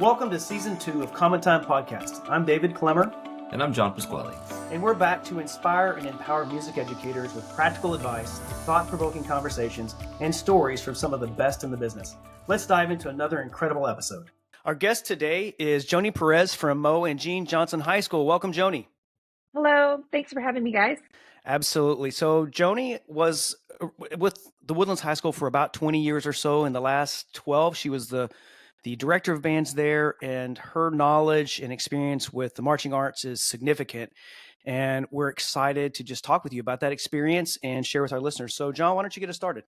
Welcome to Season 2 of Common Time Podcast. I'm David Clemmer. And I'm John Pasquale. And we're back to inspire and empower music educators with practical advice, thought-provoking conversations, and stories from some of the best in the business. Let's dive into another incredible episode. Our guest today is Joni Perez from Mo and Jean Johnson High School. Welcome, Joni. Hello. Thanks for having me, guys. Absolutely. So Joni was with the Woodlands High School for about 20 years or so. In the last 12, she was the director of bands there, and her knowledge and experience with the marching arts is significant. And we're excited to just talk with you about that experience and share with our listeners. So John, why don't you get us started?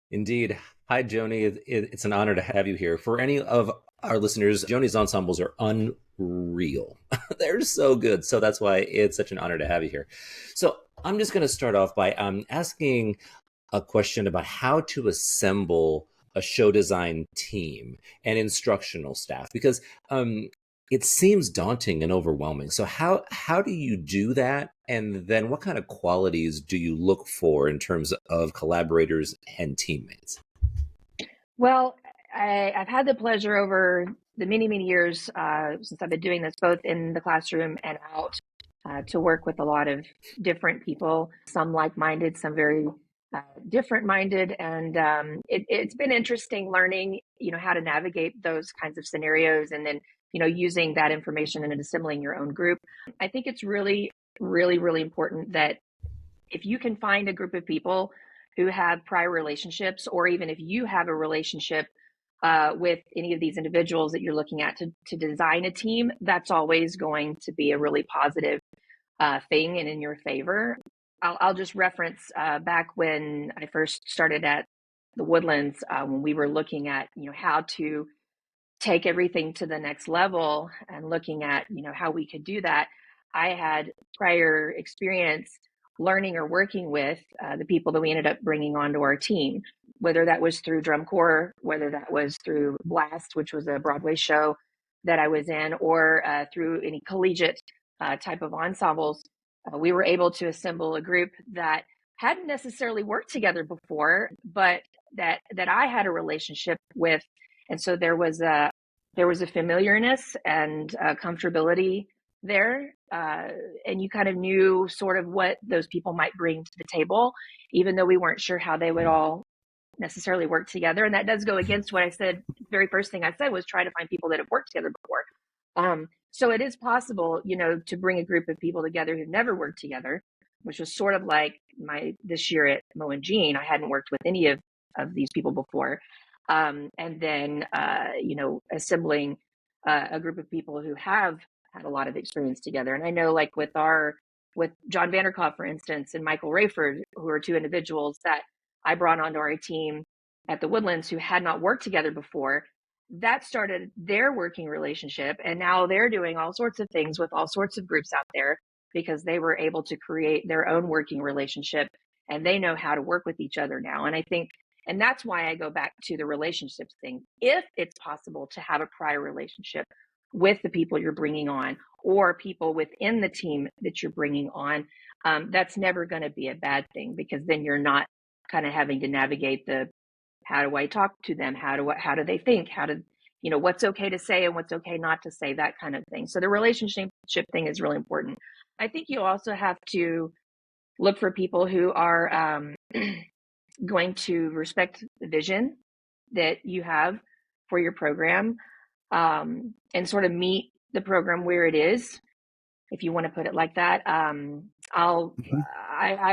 Indeed. Hi, Joni. It's an honor to have you here. For any of our listeners, Joni's ensembles are unreal. They're so good. So that's why it's such an honor to have you here. So I'm just going to start off by asking a question about how to assemble a show design team and instructional staff, because it seems daunting and overwhelming. So how do you do that? And then what kind of qualities do you look for in terms of collaborators and teammates? Well, I've had the pleasure over the many, many years since I've been doing this, both in the classroom and out, to work with a lot of different people, some like-minded, some very different-minded. And it's been interesting learning, how to navigate those kinds of scenarios and then, using that information and assembling your own group. I think it's really, really, really important that if you can find a group of people who have prior relationships, or even if you have a relationship with any of these individuals that you're looking at to design a team, that's always going to be a really positive thing and in your favor. I'll just reference back when I first started at the Woodlands, when we were looking at, how to take everything to the next level and looking at, how we could do that. I had prior experience learning or working with the people that we ended up bringing onto our team, whether that was through drum corps, whether that was through Blast, which was a Broadway show that I was in, or through any collegiate type of ensembles. We were able to assemble a group that hadn't necessarily worked together before, but that I had a relationship with. And so there was a familiarness and comfortability there. And you kind of knew sort of what those people might bring to the table, even though we weren't sure how they would all necessarily work together. And that does go against what I said. The very first thing I said was try to find people that have worked together before. So it is possible, to bring a group of people together who've never worked together, which was sort of like this year at Mo and Jean. I hadn't worked with any of these people before. And then, assembling a group of people who have had a lot of experience together. And I know, like with John Vanderkoff, for instance, and Michael Rayford, who are two individuals that I brought onto our team at the Woodlands who had not worked together before. That started their working relationship. And now they're doing all sorts of things with all sorts of groups out there because they were able to create their own working relationship and they know how to work with each other now. And I think, and that's why I go back to the relationships thing. If it's possible to have a prior relationship with the people you're bringing on or people within the team that you're bringing on, that's never going to be a bad thing, because then you're not kind of having to navigate how do I talk to them? How do they think? What's okay to say and what's okay not to say, that kind of thing. So the relationship thing is really important. I think you also have to look for people who are going to respect the vision that you have for your program, and sort of meet the program where it is, if you want to put it like that. I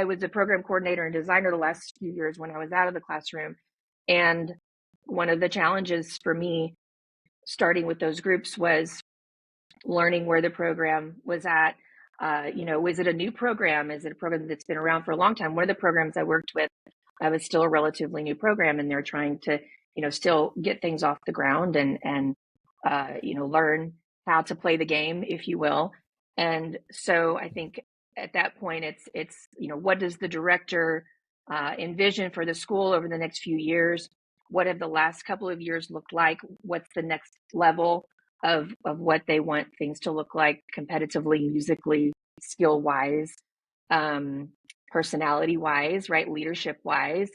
was a program coordinator and designer the last few years when I was out of the classroom. And one of the challenges for me starting with those groups was learning where the program was at. Was it a new program? Is it a program that's been around for a long time? One of the programs I worked with, I was still a relatively new program, and they're trying to, still get things off the ground and learn how to play the game, if you will. And so I think at that point, it's what does the director envision for the school over the next few years? What have the last couple of years looked like? What's the next level of what they want things to look like competitively, musically, skill wise, personality wise, right? Leadership wise.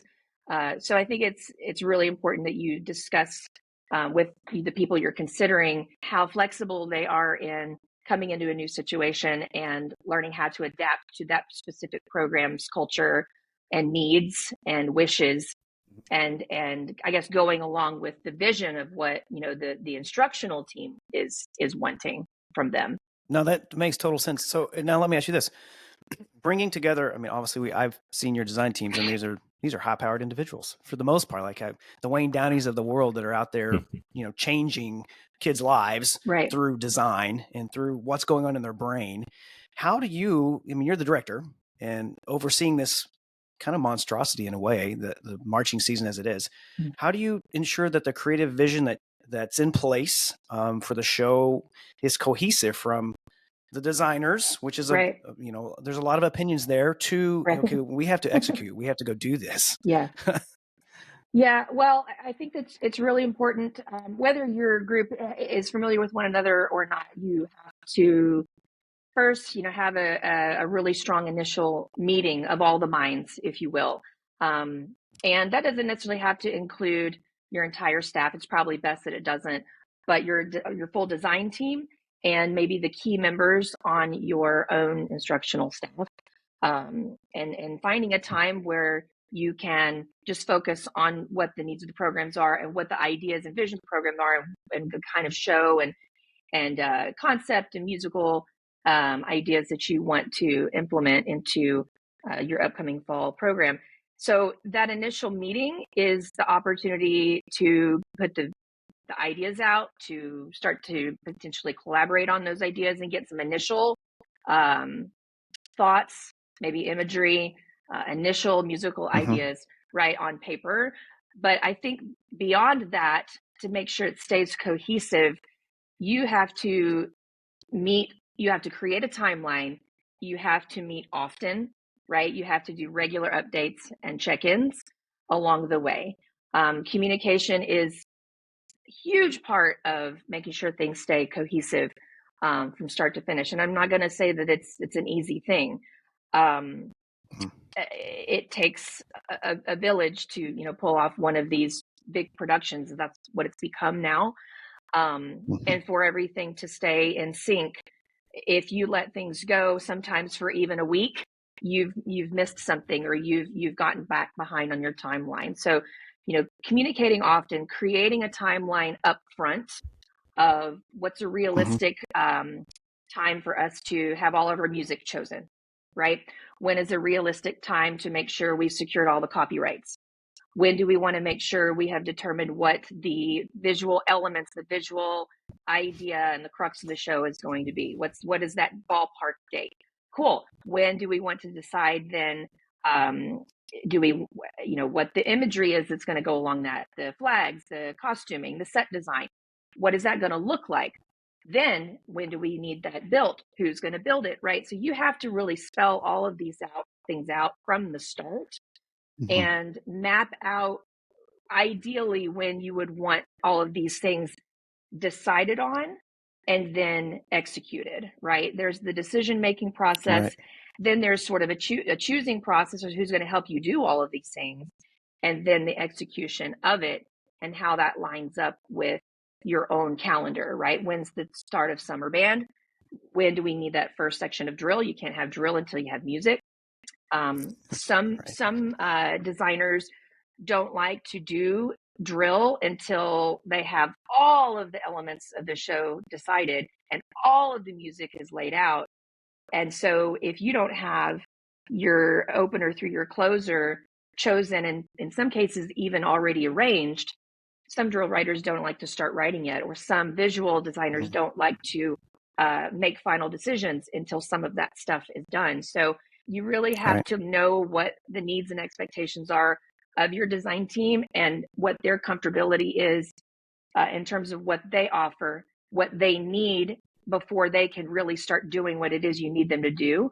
So I think it's really important that you discuss with the people you're considering, how flexible they are in coming into a new situation and learning how to adapt to that specific program's culture and needs and wishes, and I guess going along with the vision of what the instructional team is wanting from them. No, that makes total sense. So now let me ask you this: bringing together, I mean, obviously I've seen your design teams, and these are high-powered individuals for the most part, like the Wayne Downeys of the world that are out there, changing kids' lives Right. through design and through what's going on in their brain. How do you, I mean, you're the director and overseeing this kind of monstrosity in a way, the marching season as it is. How do you ensure that the creative vision that's in place for the show is cohesive from the designers, which is Right. there's a lot of opinions there, to Right. okay, we have to execute, we have to go do this. Yeah. Yeah, well, I think that it's really important, whether your group is familiar with one another or not. You have to first, have a really strong initial meeting of all the minds, if you will. And that doesn't necessarily have to include your entire staff. It's probably best that it doesn't, but your full design team and maybe the key members on your own instructional staff. And finding a time where you can just focus on what the needs of the programs are and what the ideas and vision of the program are, and the kind of show and concept and musical ideas that you want to implement into your upcoming fall program. So that initial meeting is the opportunity to put the ideas out, to start to potentially collaborate on those ideas and get some initial thoughts, maybe imagery, initial musical ideas right on paper. But I think beyond that, to make sure it stays cohesive, you have to create a timeline. You have to meet often, right? You have to do regular updates and check-ins along the way. Communication is a huge part of making sure things stay cohesive from start to finish. And I'm not going to say that it's an easy thing. It takes a village to pull off one of these big productions. That's what it's become now. And for everything to stay in sync, if you let things go, sometimes for even a week, you've missed something, or you've gotten back behind on your timeline. So, communicating often, creating a timeline up front of what's a realistic time for us to have all of our music chosen, right? When is a realistic time to make sure we've secured all the copyrights? When do we want to make sure we have determined what the visual elements, the visual idea and the crux of the show is going to be? What is that ballpark date? Cool. When do we want to decide then, do we, what the imagery is that's going to go along that, the flags, the costuming, the set design, what is that going to look like? Then when do we need that built? Who's going to build it, right? So you have to really spell all of these things out from the start and map out ideally when you would want all of these things decided on and then executed, right? There's the decision-making process. Right. Then there's sort of a choosing process of who's going to help you do all of these things. And then the execution of it and how that lines up with your own calendar, right? When's the start of summer band? When do we need that first section of drill? You can't have drill until you have music. Some designers don't like to do drill until they have all of the elements of the show decided and all of the music is laid out. And so if you don't have your opener through your closer chosen, and in some cases even already arranged, some drill writers don't like to start writing yet, or some visual designers don't like to make final decisions until some of that stuff is done. So you really have to know what the needs and expectations are of your design team and what their comfortability is in terms of what they offer, what they need before they can really start doing what it is you need them to do,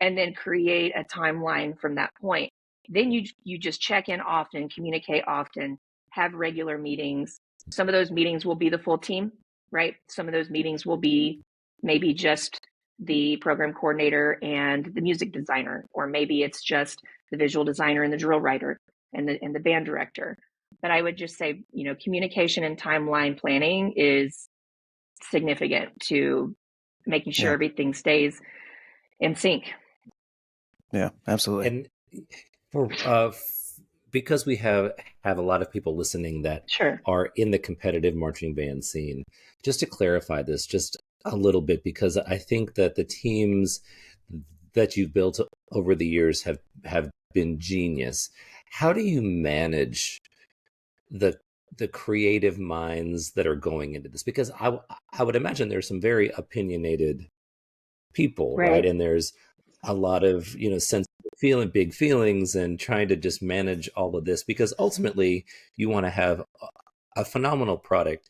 and then create a timeline from that point. Then you just check in often, communicate often, have regular meetings. Some of those meetings will be the full team, right? Some of those meetings will be maybe just the program coordinator and the music designer, or maybe it's just the visual designer and the drill writer and the band director. But I would just say, communication and timeline planning is significant to making sure Yeah. everything stays in sync. Yeah, absolutely. And for because we have a lot of people listening that Sure. are in the competitive marching band scene, just to clarify this just a little bit, because I think that the teams that you've built over the years have been genius. How do you manage the the creative minds that are going into this? Because I would imagine there's some very opinionated people, right? Right. And there's a lot of, sensitive big feelings, and trying to just manage all of this, because ultimately you want to have a phenomenal product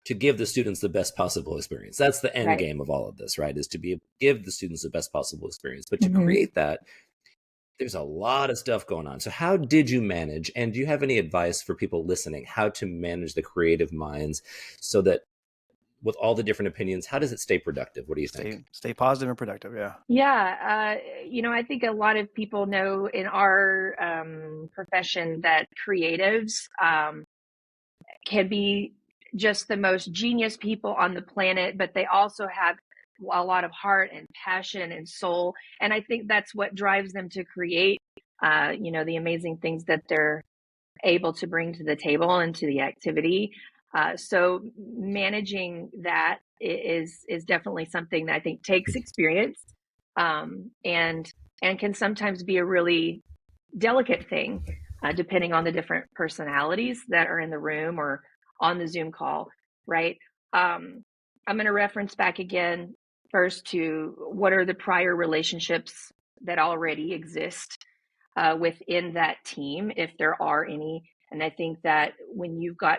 to give the students the best possible experience. That's the end Right. game of all of this, right? Is to be able to give the students the best possible experience. But to Mm-hmm. create that, there's a lot of stuff going on. So how did you manage, and do you have any advice for people listening, how to manage the creative minds so that with all the different opinions, how does it stay productive? What do you think? Stay positive and productive. Yeah. Yeah. I think a lot of people know in our profession that creatives can be just the most genius people on the planet, but they also have a lot of heart and passion and soul. And I think that's what drives them to create, the amazing things that they're able to bring to the table and to the activity. So managing that is definitely something that I think takes experience, and can sometimes be a really delicate thing, depending on the different personalities that are in the room or on the Zoom call, right? I'm going to reference back again first to what are the prior relationships that already exist within that team, if there are any. And I think that when you've got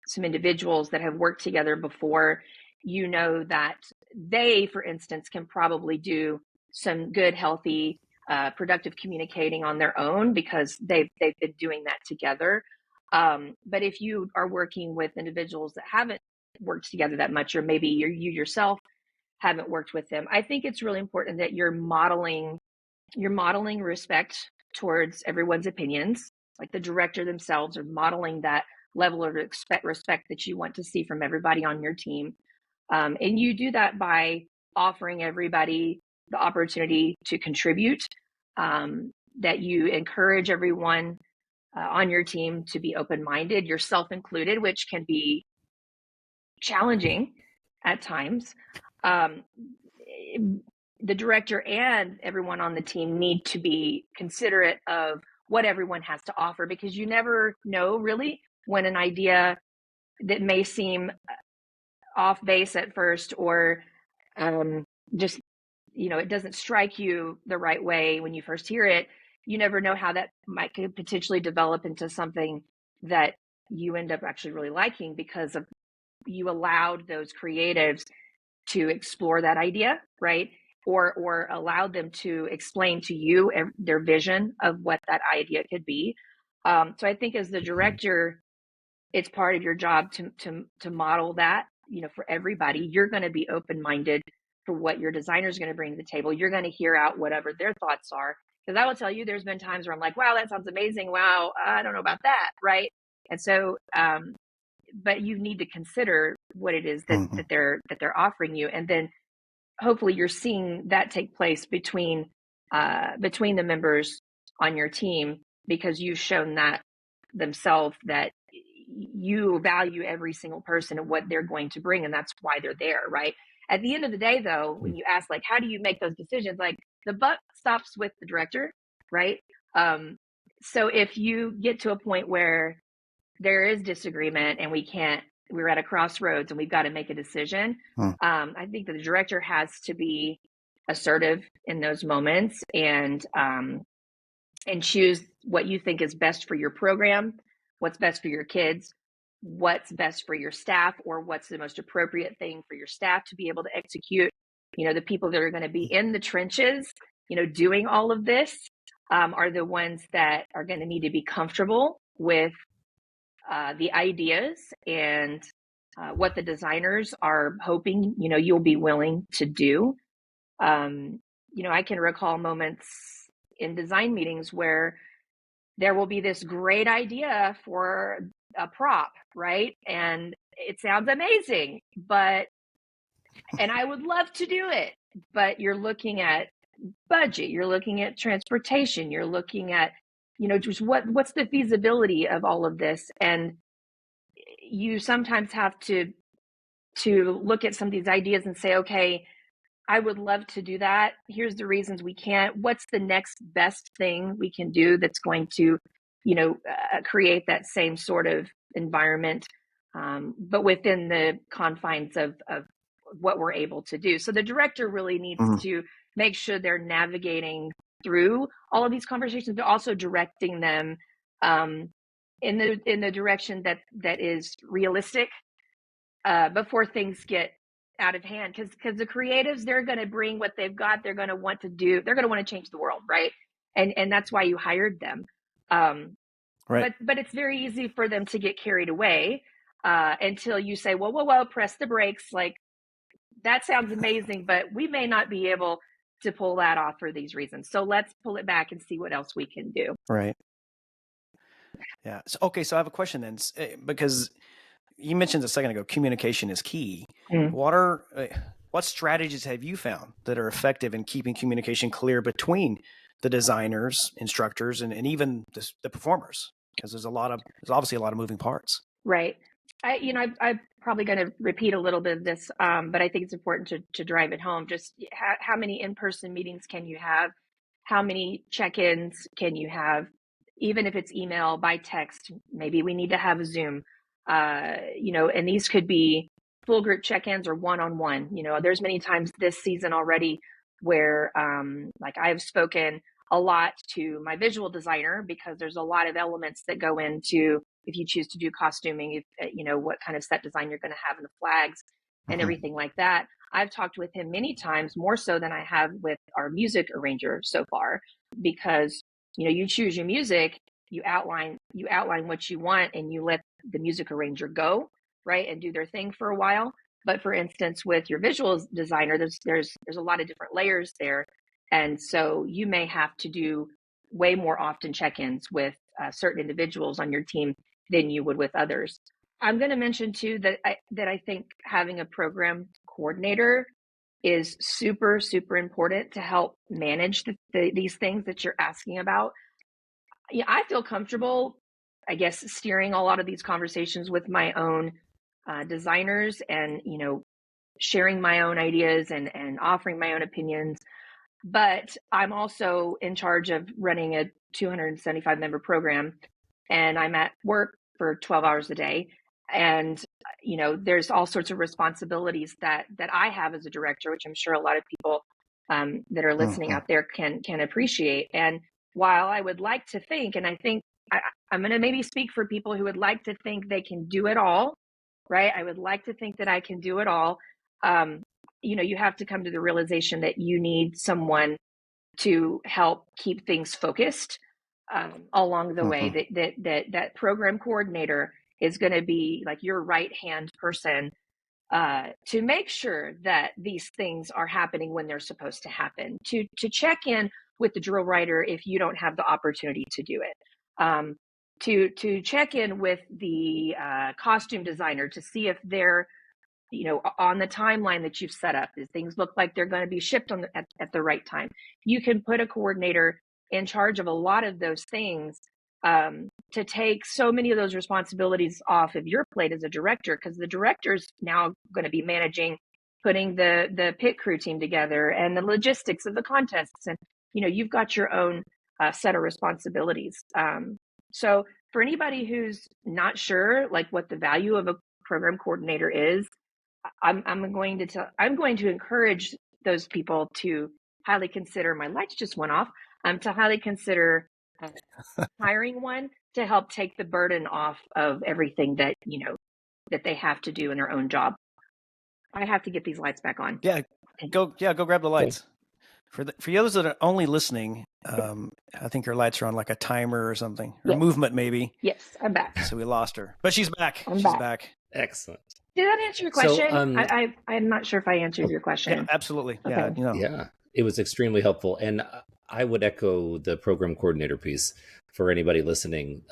some individuals that have worked together before, that they, for instance, can probably do some good, healthy, productive communicating on their own because they've been doing that together. But if you are working with individuals that haven't worked together that much, or maybe you yourself haven't worked with them, I think it's really important that you're modeling respect towards everyone's opinions, like the director themselves are modeling that level of respect that you want to see from everybody on your team. And you do that by offering everybody the opportunity to contribute, that you encourage everyone on your team to be open-minded, yourself included, which can be challenging at times. Um, the director and everyone on the team need to be considerate of what everyone has to offer, because you never know really when an idea that may seem off base at first, or just it doesn't strike you the right way when you first hear it. You never know how that could potentially develop into something that you end up actually really liking, because of you allowed those creatives to explore that idea, right? Or allowed them to explain to you their vision of what that idea could be. So I think as the director, it's part of your job to model that, for everybody. You're going to be open-minded for what your designer is going to bring to the table. You're going to hear out whatever their thoughts are. Because I will tell you, there's been times where I'm like, wow, that sounds amazing. Wow, I don't know about that, right? And so, but you need to consider what it is that, Mm-hmm. that they're offering you, and then hopefully you're seeing that take place between the members on your team, because you've shown that themselves that you value every single person and what they're going to bring, and that's why they're there, right? At the end of the day, though, when you ask, like, how do you make those decisions, like, the buck stops with the director, right? So if you get to a point where there is disagreement and we're at a crossroads and we've got to make a decision, I think that the director has to be assertive in those moments, and choose what you think is best for your program, what's best for your kids, what's best for your staff, or what's the most appropriate thing for your staff to be able to execute. The people that are going to be in the trenches, doing all of this, are the ones that are going to need to be comfortable with the ideas and what the designers are hoping, you'll be willing to do. I can recall moments in design meetings where there will be this great idea for a prop, right? And it sounds amazing, and I would love to do it, but you're looking at budget, you're looking at transportation, you're looking at, just what's the feasibility of all of this. And you sometimes have to look at some of these ideas and say, okay, I would love to do that. Here's the reasons we can't. What's the next best thing we can do that's going to, create that same sort of environment, but within the confines of what we're able to do. So the director really needs to make sure they're navigating through all of these conversations, but also directing them in the direction that is realistic before things get out of hand, because the creatives, they're going to bring what they've got. They're going to want to do, they're going to want to change the world, right? And that's why you hired them. Right. But it's very easy for them to get carried away until you say, whoa, press the brakes. Like, that sounds amazing, but we may not be able to pull that off for these reasons. So let's pull it back and see what else we can do. Right. Yeah. So, okay. So I have a question then, because you mentioned a second ago, communication is key. What strategies have you found that are effective in keeping communication clear between the designers, instructors, and even the performers? Because there's obviously a lot of moving parts. Right. I'm probably going to repeat a little bit of this, but I think it's important to drive it home. Just how many in-person meetings can you have? How many check-ins can you have? Even if it's email, by text, maybe we need to have a Zoom, and these could be full group check-ins or one-on-one. There's many times this season already where, like, I've spoken a lot to my visual designer, because there's a lot of elements that go into, if you choose to do costuming, what kind of set design you're going to have in the flags and everything like that. I've talked with him many times, more so than I have with our music arranger so far, because, you choose your music, you outline what you want, and you let the music arranger go, right, and do their thing for a while. But for instance, with your visual designer, there's a lot of different layers there. And so you may have to do way more often check-ins with certain individuals on your team than you would with others. I'm going to mention too that I think having a program coordinator is super, super important to help manage these things that you're asking about. Yeah, I feel comfortable, I guess, steering a lot of these conversations with my own designers, and sharing my own ideas and offering my own opinions. But I'm also in charge of running a 275 member program, and I'm at work for 12 hours a day. And, there's all sorts of responsibilities that I have as a director, which I'm sure a lot of people that are listening out there can appreciate. And while I would like to think, and I think I'm going to maybe speak for people who would like to think they can do it all, right? I would like to think that I can do it all. You have to come to the realization that you need someone to help keep things focused along the way. That program coordinator is going to be like your right hand person to make sure that these things are happening when they're supposed to happen. To check in with the drill writer if you don't have the opportunity to do it. To check in with the costume designer to see if they're on the timeline that you've set up. Does things look like they're going to be shipped at the right time? You can put a coordinator in charge of a lot of those things to take so many of those responsibilities off of your plate as a director, because the director's now going to be managing putting the pit crew team together and the logistics of the contests. And, you've got your own set of responsibilities. So for anybody who's not sure, like, what the value of a program coordinator is, I'm going to encourage those people to highly consider. My lights just went off. To highly consider hiring one to help take the burden off of everything that that they have to do in their own job. I have to get these lights back on. Yeah, go grab the lights. For the others that are only listening, I think her lights are on like a timer or something, or movement maybe. Yes, I'm back. So we lost her, but she's back. She's back. Excellent. Did that answer your question? So, I'm not sure if I answered your question. Yeah, absolutely. Okay. Yeah, Yeah, it was extremely helpful, and I would echo the program coordinator piece for anybody listening.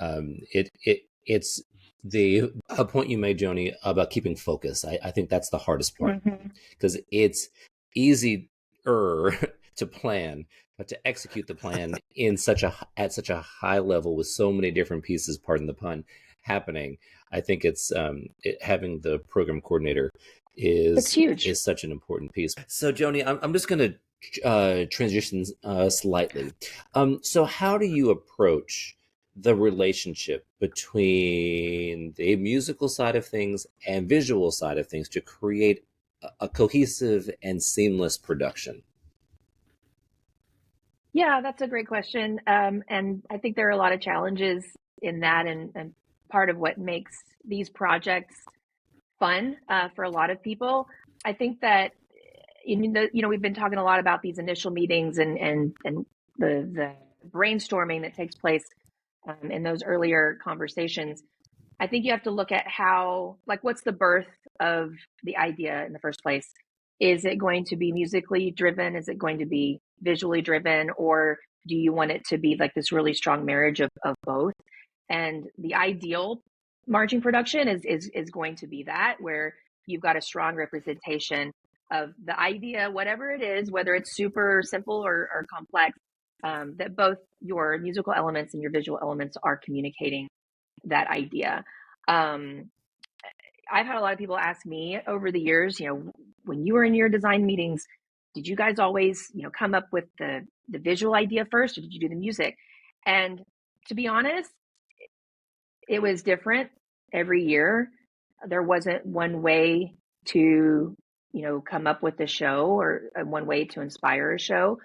It's the a point you made, Joni, about keeping focus. I think that's the hardest part Mm-hmm. because it's easy to plan, but to execute the plan in such a at such a high level with so many different pieces, pardon the pun, happening. I think it's having the program coordinator It's huge. is such an important piece. So, Joni, I'm just going to transition slightly. So, how do you approach the relationship between the musical side of things and visual side of things to create a cohesive and seamless production? Yeah, that's a great question. And I think there are a lot of challenges in that, and part of what makes these projects fun for a lot of people. I think that we've been talking a lot about these initial meetings and the brainstorming that takes place in those earlier conversations. I think you have to look at how, like, what's the birth of the idea in the first place? Is it going to be musically driven? Is it going to be visually driven? Or do you want it to be like this really strong marriage of both? And the ideal marching production is going to be that, where you've got a strong representation of the idea, whatever it is, whether it's super simple or complex, that both your musical elements and your visual elements are communicating that idea. Um, I've had a lot of people ask me over the years, when you were in your design meetings, did you guys always, come up with the visual idea first, or did you do the music? And to be honest, it was different every year. There wasn't one way to, come up with a show, or one way to inspire a show.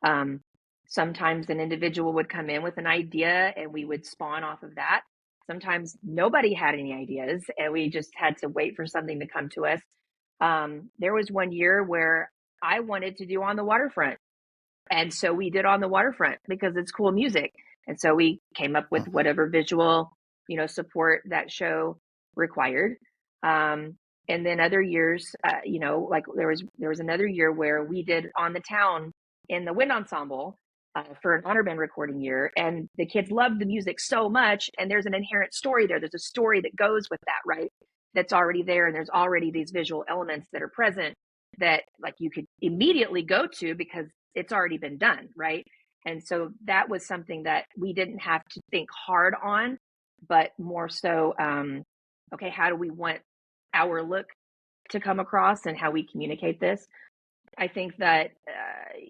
Um, Sometimes an individual would come in with an idea and we would spawn off of that. Sometimes nobody had any ideas and we just had to wait for something to come to us. There was one year where I wanted to do On the Waterfront. And so we did On the Waterfront because it's cool music. And so we came up with whatever visual, support that show required. And then other years, like there was another year where we did On the Town in the wind ensemble for an honor band recording year. And the kids loved the music so much. And there's an inherent story there. There's a story that goes with that, right? That's already there. And there's already these visual elements that are present that, like, you could immediately go to because it's already been done, right? And so that was something that we didn't have to think hard on, but more so, okay, how do we want our look to come across and how we communicate this? I think that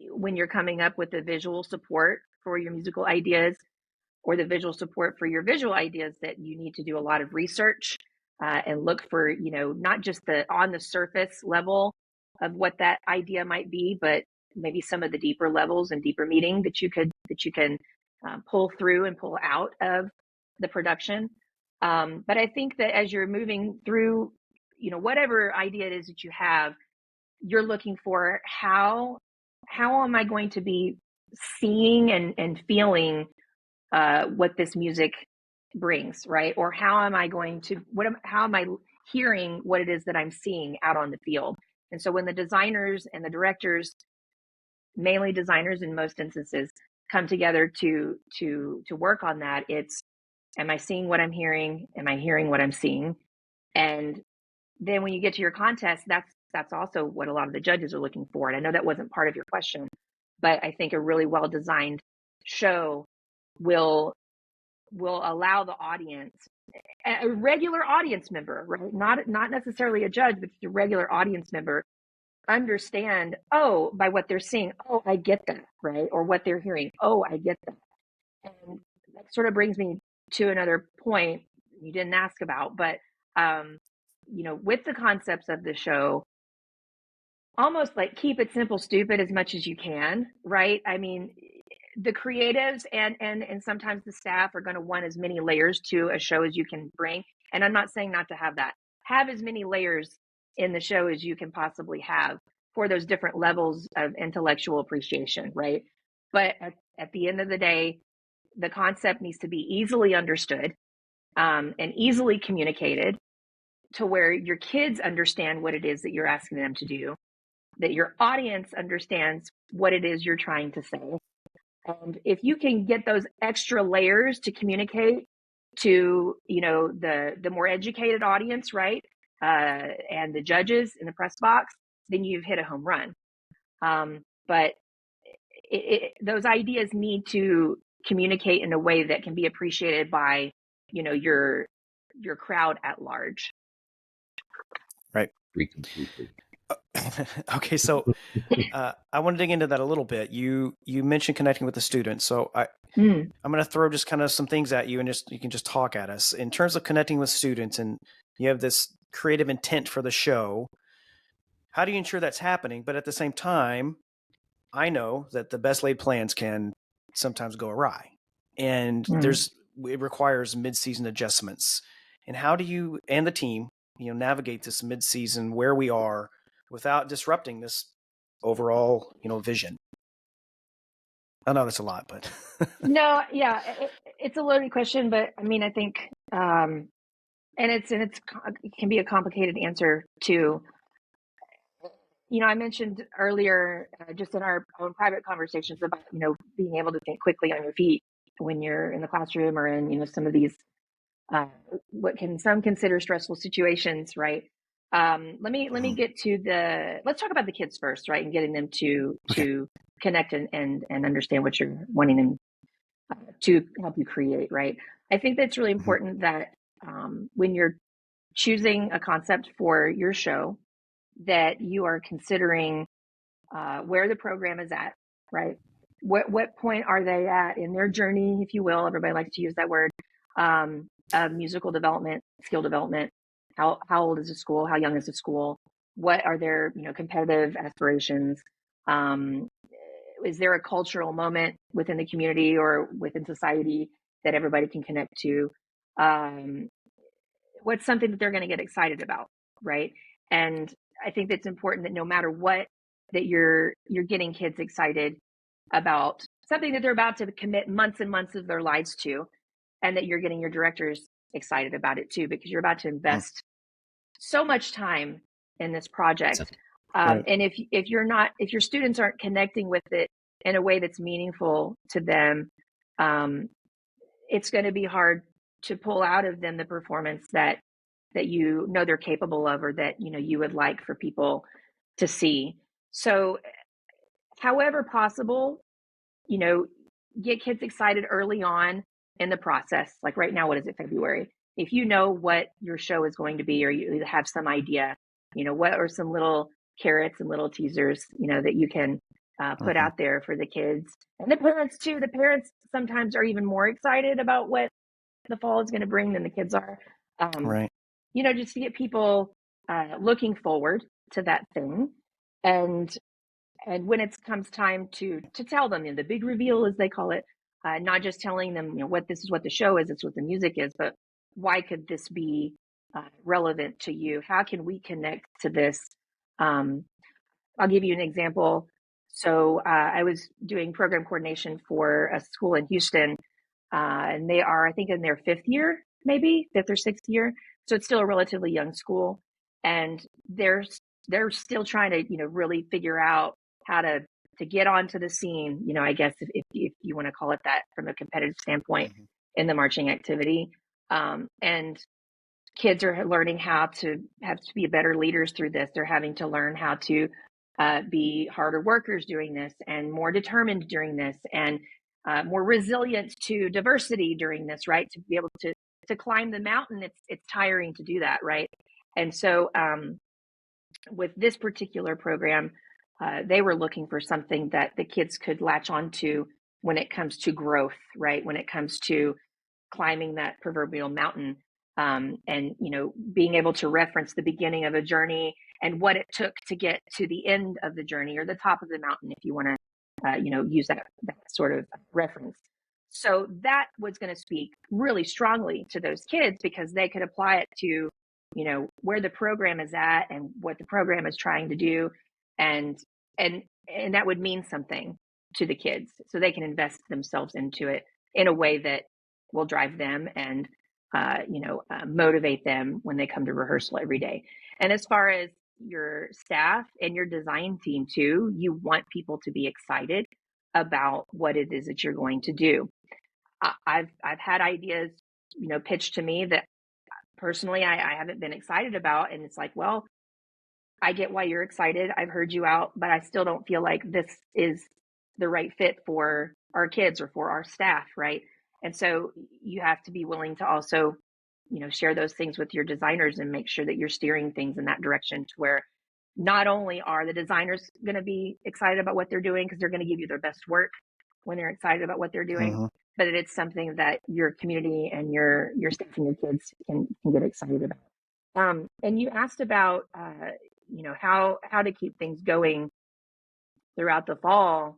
when you're coming up with the visual support for your musical ideas, or the visual support for your visual ideas, that you need to do a lot of research and look for, not just the on the surface level of what that idea might be, but maybe some of the deeper levels and deeper meaning that you can pull through and pull out of the production. But I think that as you're moving through, whatever idea it is that you have, you're looking for how am I going to be seeing and feeling what this music brings, right? Or how am I going to how am I hearing what it is that I'm seeing out on the field? And so when the designers and the directors, mainly designers in most instances, come together to work on that, it's, am I seeing what I'm hearing? Am I hearing what I'm seeing? And then when you get to your contest, that's also what a lot of the judges are looking for. And I know that wasn't part of your question, but I think a really well designed show will allow the audience, a regular audience member, right? Not necessarily a judge, but just a regular audience member, understand, oh, by what they're seeing, oh, I get that, right? Or what they're hearing, oh, I get that. And that sort of brings me to another point you didn't ask about, but with the concepts of the show, almost like keep it simple, stupid as much as you can, right? I mean, the creatives and sometimes the staff are going to want as many layers to a show as you can bring. And I'm not saying not to have that. Have as many layers in the show as you can possibly have for those different levels of intellectual appreciation, right? But at the end of the day, the concept needs to be easily understood and easily communicated to where your kids understand what it is that you're asking them to do, that your audience understands what it is you're trying to say. And if you can get those extra layers to communicate to, the more educated audience, right? And the judges in the press box, then you've hit a home run. But those ideas need to communicate in a way that can be appreciated by, your crowd at large. Right. Agree completely. Okay, so I want to dig into that a little bit. You mentioned connecting with the students, so I'm going to throw just kind of some things at you, and you can just talk at us in terms of connecting with students. And you have this creative intent for the show. How do you ensure that's happening? But at the same time, I know that the best laid plans can sometimes go awry, and it requires mid-season adjustments. And how do you and the team, navigate this mid-season where we are without disrupting this overall, vision? I know that's a lot, but No, yeah, it's a loaded question, but I mean, I think, and it can be a complicated answer too. I mentioned earlier, just in our own private conversations about, being able to think quickly on your feet when you're in the classroom or in, some of these, what can some consider stressful situations, right? Let me get to let's talk about the kids first, right? And getting them to connect and understand what you're wanting them to help you create, right? I think that's really important that when you're choosing a concept for your show, that you are considering where the program is at, right? What point are they at in their journey, if you will? Everybody likes to use that word. Musical development, skill development. How old is the school? How young is the school? What are their competitive aspirations? Is there a cultural moment within the community or within society that everybody can connect to? What's something that they're going to get excited about, right? And I think that's important that no matter what, that you're getting kids excited about something that they're about to commit months and months of their lives to, and that you're getting your directors excited about it too, because you're about to invest so much time in this project. Right. And if your students aren't connecting with it in a way that's meaningful to them, it's going to be hard to pull out of them the performance that they're capable of, or that you would like for people to see. So however possible, get kids excited early on in the process. Like right now, what is it, February? If you know what your show is going to be, or you have some idea, what are some little carrots and little teasers, that you can put out there for the kids and the parents too. The parents sometimes are even more excited about what the fall is going to bring than the kids are. Right. Just to get people looking forward to that thing. And when it comes time to tell them, the big reveal, as they call it, not just telling them, what this is, what the show is, it's what the music is, but why could this be relevant to you? How can we connect to this? I'll give you an example. So I was doing program coordination for a school in Houston, and they are, I think, in their fifth or sixth year. So it's still a relatively young school, and they're still trying to really figure out how to get onto the scene. I guess if you want to call it that from a competitive standpoint in the marching activity, and kids are learning how to be better leaders through this. They're having to learn how to be harder workers doing this, and more determined during this, and more resilient to diversity during this, right? To be able to climb the mountain, it's tiring to do that, right? And so with this particular program, they were looking for something that the kids could latch onto when it comes to growth, right? When it comes to climbing that proverbial mountain, and being able to reference the beginning of a journey and what it took to get to the end of the journey, or the top of the mountain, if you want to use that sort of reference. So that was going to speak really strongly to those kids, because they could apply it to where the program is at and what the program is trying to do, and that would mean something to the kids, so they can invest themselves into it in a way that will drive them and motivate them when they come to rehearsal every day. And as far as your staff and your design team too, you want people to be excited about what it is that you're going to do. I've had ideas pitched to me that personally I haven't been excited about. And it's like, well, I get why you're excited. I've heard you out, but I still don't feel like this is the right fit for our kids or for our staff, right? And so you have to be willing to also, share those things with your designers and make sure that you're steering things in that direction to where not only are the designers going to be excited about what they're doing because they're going to give you their best work when they're excited about what they're doing, Mm-hmm. but it's something that your community and your staff and your kids can get excited about. And you asked about, how to keep things going throughout the fall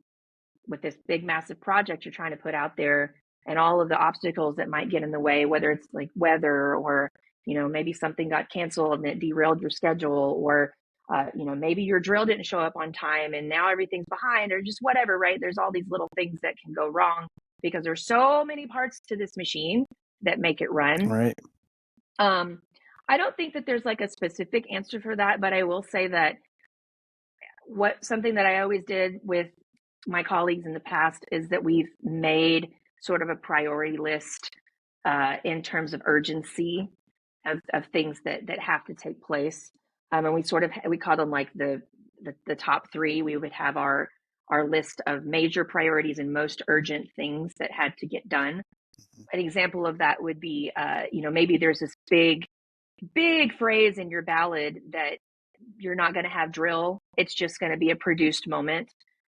with this big, massive project you're trying to put out there and all of the obstacles that might get in the way, whether it's like weather or, maybe something got canceled and it derailed your schedule, or, maybe your drill didn't show up on time and now everything's behind, or just whatever, right? There's all these little things that can go wrong because there's so many parts to this machine that make it run. Right. I don't think that there's like a specific answer for that, but I will say that something that I always did with my colleagues in the past is that we've made sort of a priority list in terms of urgency of things that have to take place. And we call them like the top three. We would have our list of major priorities and most urgent things that had to get done. An example of that would be, maybe there's this big phrase in your ballad that you're not going to have drill. It's just going to be a produced moment,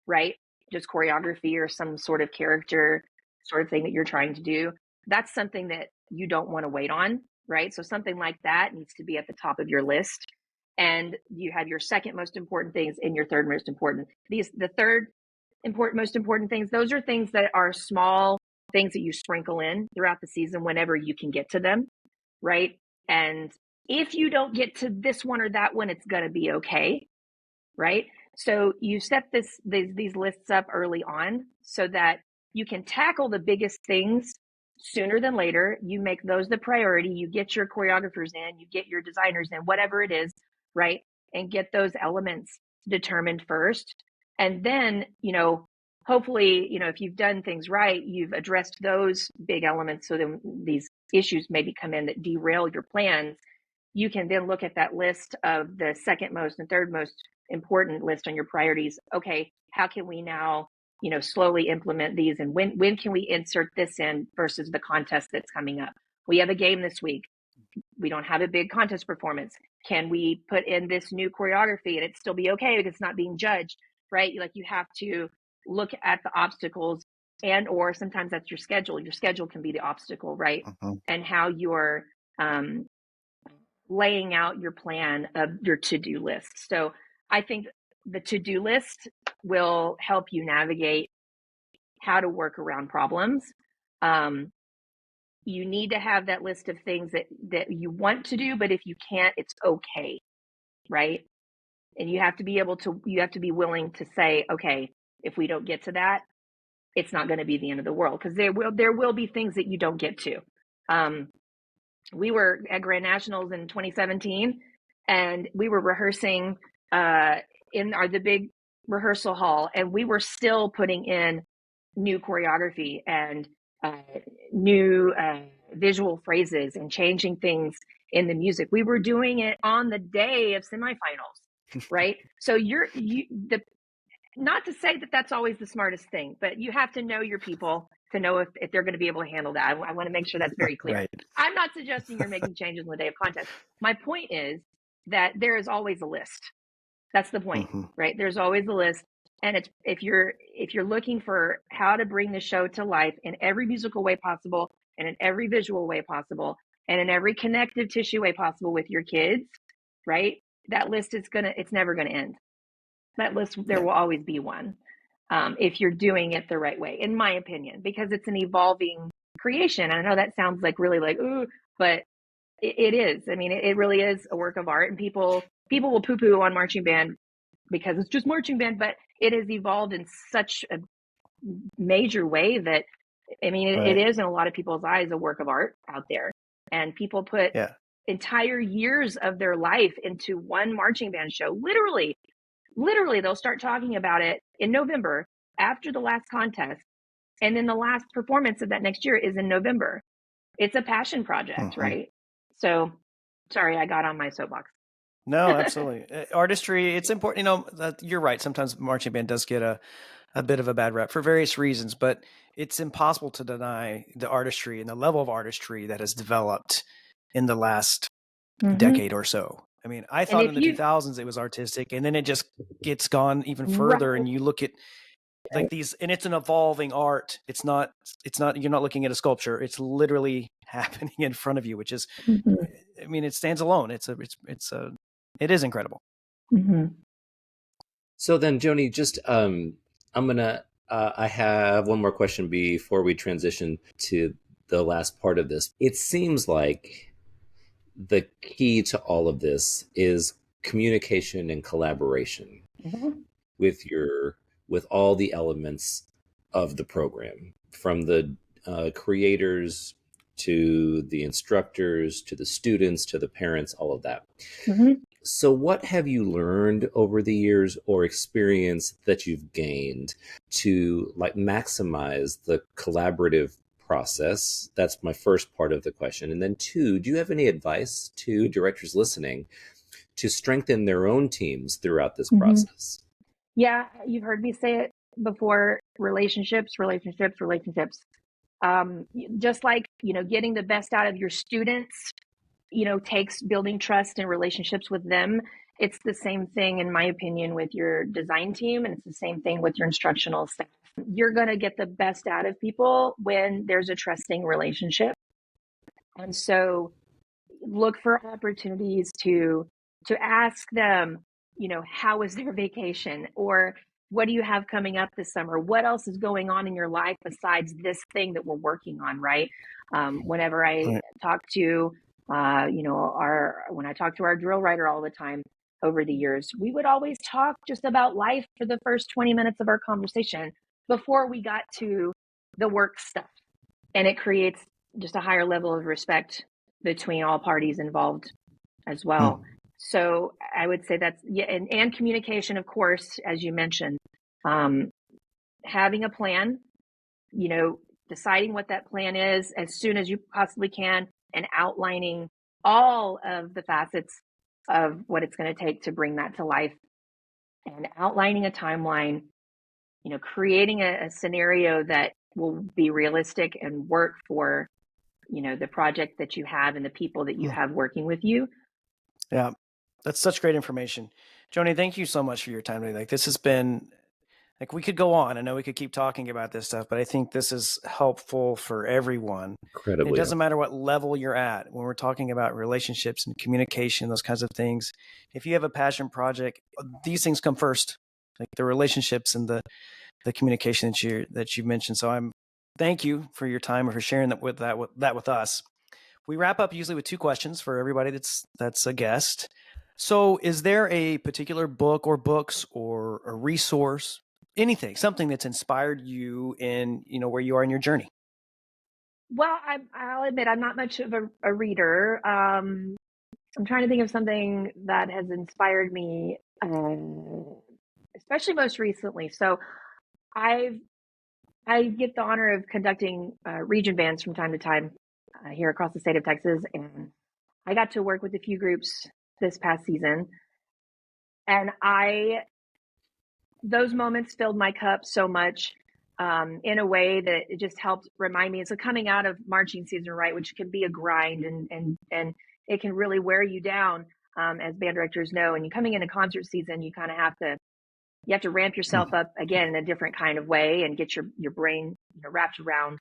right? Just choreography or some sort of character sort of thing that you're trying to do. That's something that you don't want to wait on, right? So something like that needs to be at the top of your list. And you have your second most important things and your third most important. The third most important things, those are things that are small things that you sprinkle in throughout the season whenever you can get to them, right? And if you don't get to this one or that one, it's going to be okay, right? So you set these lists up early on so that you can tackle the biggest things sooner than later. You make those the priority. You get your choreographers in, you get your designers in, whatever it is, right? And get those elements determined first. And then, hopefully, if you've done things right, you've addressed those big elements. So then these issues maybe come in that derail your plans. You can then look at that list of the second most and third most important list on your priorities. Okay, how can we now, slowly implement these? And when can we insert this in versus the contest that's coming up? We have a game this week. We don't have a big contest performance. Can we put in this new choreography and it still be okay because it's not being judged, right? Like you have to look at the obstacles or sometimes that's your schedule. Your schedule can be the obstacle, right? Mm-hmm. And how you're laying out your plan of your to-do list. So I think the to-do list will help you navigate how to work around problems. You need to have that list of things that you want to do, but if you can't, it's okay, right? And you have to be willing to say, okay, if we don't get to that, it's not going to be the end of the world, because there will be things that you don't get to. We were at Grand Nationals in 2017, and we were rehearsing in the big rehearsal hall, and we were still putting in new choreography and new visual phrases and changing things in the music. We were doing it on the day of semifinals, right? So not to say that that's always the smartest thing, but you have to know your people to know if they're going to be able to handle that. I want to make sure that's very clear. Right. I'm not suggesting you're making changes on the day of contest. My point is that there is always a list. That's the point, Mm-hmm. right? There's always a list. And if you're looking for how to bring the show to life in every musical way possible, and in every visual way possible, and in every connective tissue way possible with your kids, right? That list it's never gonna end. That list, there will always be one, if you're doing it the right way, in my opinion, because it's an evolving creation. I know that sounds like really like, ooh, but it is. I mean, it really is a work of art, and people will poo-poo on marching band because it's just marching band, but it has evolved in such a major way that, I mean, it is in a lot of people's eyes a work of art out there. And people put entire years of their life into one marching band show. Literally, they'll start talking about it in November after the last contest. And then the last performance of that next year is in November. it's a passion project, Mhm. right? So sorry, I got on my soapbox. No, absolutely. Artistry, it's important. That you're right. Sometimes marching band does get a bit of a bad rep for various reasons, but it's impossible to deny the artistry and the level of artistry that has developed in the last Mm-hmm. decade or so. I mean, I And thought in if the you, 2000s it was artistic, and then it just gets gone even further. right, And you look at like these, and it's an evolving art. It's not, you're not looking at a sculpture. It's literally happening in front of you, which is, mm-hmm. I mean, it stands alone. It is incredible. Mm-hmm. So then, Joni, just I'm gonna. I have one more question before we transition to the last part of this. It seems like the key to all of this is communication and collaboration Mm-hmm. with all the elements of the program, from the creators to the instructors to the students to the parents, all of that. Mm-hmm. So, what have you learned over the years or experience that you've gained to like maximize the collaborative process? That's my first part of the question. And then, two, do you have any advice to directors listening to strengthen their own teams throughout this Mm-hmm. process? Yeah, you've heard me say it before, relationships, relationships, relationships. Just like, getting the best out of your students, takes building trust and relationships with them. It's the same thing, in my opinion, with your design team, and it's the same thing with your instructional staff. You're going to get the best out of people when there's a trusting relationship. And so look for opportunities to ask them, how was their vacation, or what do you have coming up this summer? What else is going on in your life besides this thing that we're working on, right? Whenever I Right. talk to, when I talk to our drill writer all the time over the years, we would always talk just about life for the first 20 minutes of our conversation before we got to the work stuff. And it creates just a higher level of respect between all parties involved as well. So I would say that's, yeah, and communication, of course, as you mentioned, having a plan, deciding what that plan is as soon as you possibly can, and outlining all of the facets of what it's going to take to bring that to life, and outlining a timeline, creating a scenario that will be realistic and work for, the project that you have and the people that you Mm. have working with you. Yeah, that's such great information. Joni, thank you so much for your time today. Like, this has been, like, we could go on. I know we could keep talking about this stuff, but I think this is helpful for everyone. It Incredibly doesn't helpful. matter what level you're at when we're talking about relationships and communication, those kinds of things. If you have a passion project, these things come first, like the relationships and the communication that you mentioned. So thank you for your time and for sharing that with us. We wrap up usually with two questions for everybody that's a guest. So, is there a particular book or books or a resource, anything, something that's inspired you in, where you are in your journey? Well, I'll admit I'm not much of a reader. I'm trying to think of something that has inspired me, especially most recently. So I get the honor of conducting region bands from time to time here across the state of Texas, and I got to work with a few groups this past season, and those moments filled my cup so much, in a way that it just helped remind me. So coming out of marching season, right, which can be a grind, and it can really wear you down, as band directors know. And you coming into concert season, you kind of have to ramp yourself Mm. up again in a different kind of way, and get your brain, wrapped around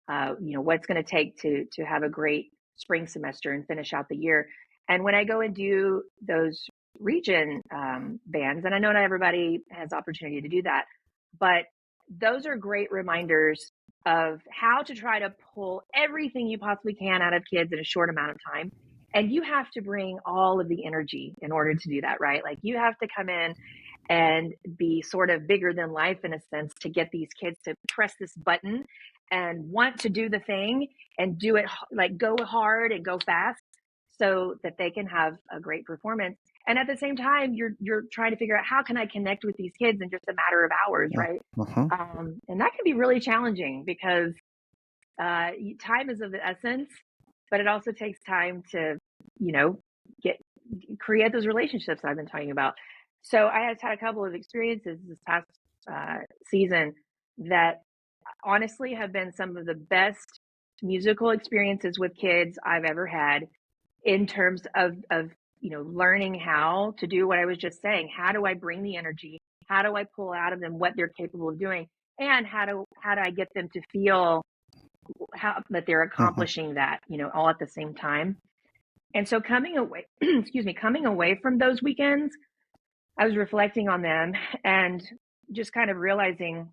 what's going to take to have a great spring semester and finish out the year. And when I go and do those region bands, and I know not everybody has opportunity to do that, but those are great reminders of how to try to pull everything you possibly can out of kids in a short amount of time. And you have to bring all of the energy in order to do that, right? Like, you have to come in and be sort of bigger than life in a sense, to get these kids to press this button and want to do the thing and do it, like, go hard and go fast, so that they can have a great performance. And at the same time, you're trying to figure out, how can I connect with these kids in just a matter of hours, right? Mm-hmm. And that can be really challenging, because time is of the essence, but it also takes time to, you know, create those relationships I've been talking about. So I have had a couple of experiences this past season that honestly have been some of the best musical experiences with kids I've ever had, in terms of you know, learning how to do what I was just saying. How do I bring the energy? How do I pull out of them what they're capable of doing? And how do I get them to feel how that they're accomplishing that, you know, all at the same time? And so coming away, coming away from those weekends, I was reflecting on them and just kind of realizing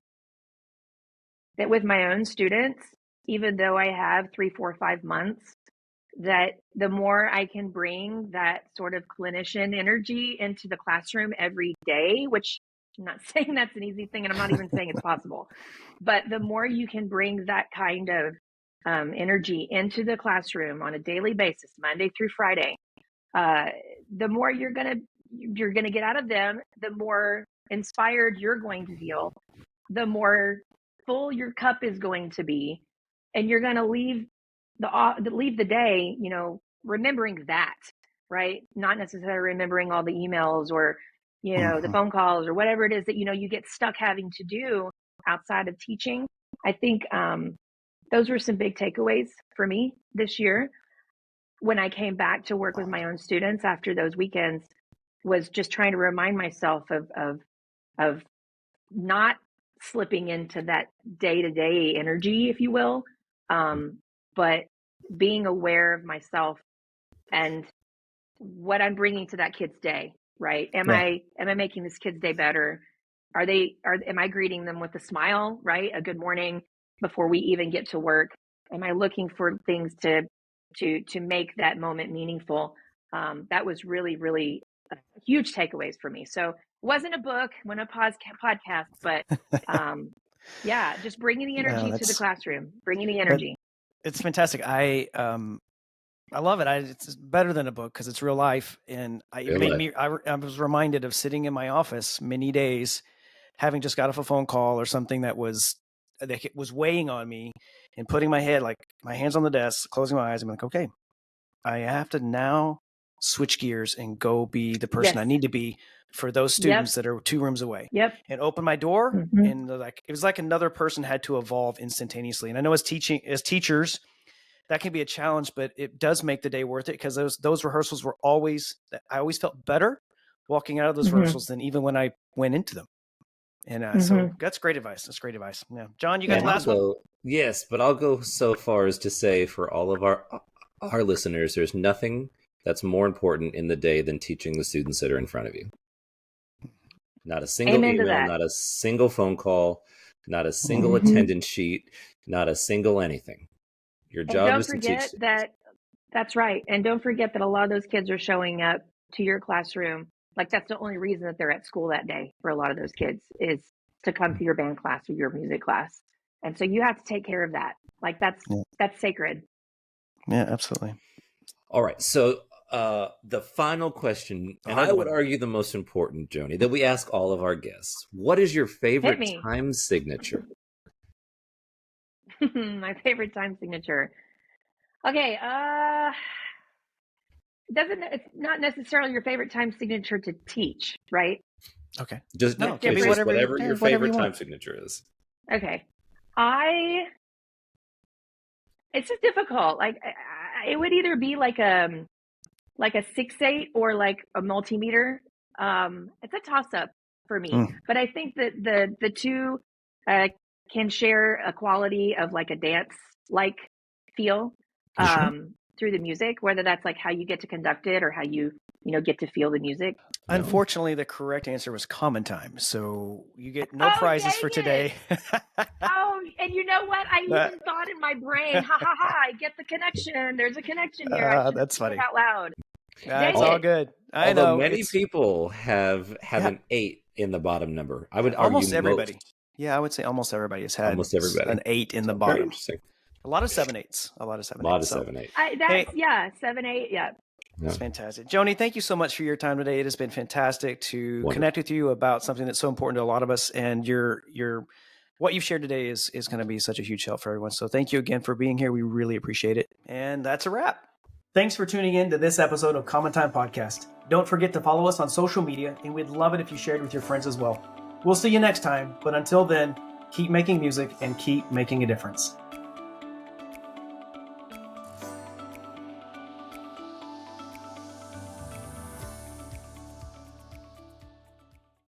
that with my own students, even though I have 3, 4, 5 months, that the more I can bring that sort of clinician energy into the classroom every day, which I'm not saying that's an easy thing, and I'm not even saying it's possible, but the more you can bring that kind of energy into the classroom on a daily basis, Monday through Friday, the more you're gonna get out of them, the more inspired you're going to feel, the more full your cup is going to be, and you're going to leave the day, you know, remembering that, right? Not necessarily remembering all the emails or, you know, the phone calls or whatever it is that, you know, you get stuck having to do outside of teaching. I think those were some big takeaways for me this year when I came back to work with my own students after those weekends, was just trying to remind myself of not slipping into that day-to-day energy, if you will, but being aware of myself and what I'm bringing to that kid's day, right? Am I making this kid's day better? Am I greeting them with a smile, right? A good morning before we even get to work? Am I looking for things to make that moment meaningful? That was really, really huge takeaways for me. So it wasn't a book, wasn't a podcast, but yeah, just bringing the energy to the classroom, bringing the energy. It's fantastic. I love it. It's better than a book because it's real life. And I was reminded of sitting in my office many days, having just got off a phone call or something that was weighing on me, and putting my hands on the desk, closing my eyes, and I'm like, okay, I have to now switch gears and go be the person I need to be for those students that are 2 rooms away. And open my door, and it was like another person had to evolve instantaneously. And I know as teachers, that can be a challenge, but it does make the day worth it, because those rehearsals were I always felt better walking out of those rehearsals than even when I went into them. And so that's great advice. That's great advice. Yeah. John, you got the last one? Yes, but I'll go so far as to say, for all of our listeners, there's nothing that's more important in the day than teaching the students that are in front of you. Not a single email, not a single phone call, not a single attendance sheet, not a single anything. Your job is to teach that. That's right. And don't forget that a lot of those kids are showing up to your classroom. Like, that's the only reason that they're at school that day for a lot of those kids, is to come to your band class or your music class. And so you have to take care of that. Like, that's sacred. Yeah, absolutely. All right. So the final question, and I would argue the most important, Joni, that we ask all of our guests: what is your favorite time signature? My favorite time signature. Okay. It's not necessarily your favorite time signature to teach, right? Okay. Just whatever your favorite time signature is. Okay. It's just difficult. Like, it would either be like a 6/8 or like a multimeter. It's a toss up for me, but I think that the two can share a quality of like a dance like feel through the music, whether that's like how you get to conduct it or how you get to feel the music. Unfortunately, the correct answer was common time, so you get no prizes for today. Oh, and you know what? I even thought in my brain, ha ha ha! I get the connection. There's a connection here. That's funny. Out loud. It's all good. I know. Many people have an 8 in the bottom number. I would argue almost everybody. Yeah, I would say almost everybody has had an 8 in the bottom. Very interesting. A lot of 7/8s. A lot of 7/8s. A lot of 7/8. 7/8. Yeah. That's fantastic. Joni, thank you so much for your time today. It has been fantastic to connect with you about something that's so important to a lot of us, and your what you've shared today is going to be such a huge help for everyone. So thank you again for being here. We really appreciate it. And that's a wrap. Thanks for tuning in to this episode of Common Time Podcast. Don't forget to follow us on social media, and we'd love it if you shared with your friends as well. We'll see you next time, but until then, keep making music and keep making a difference.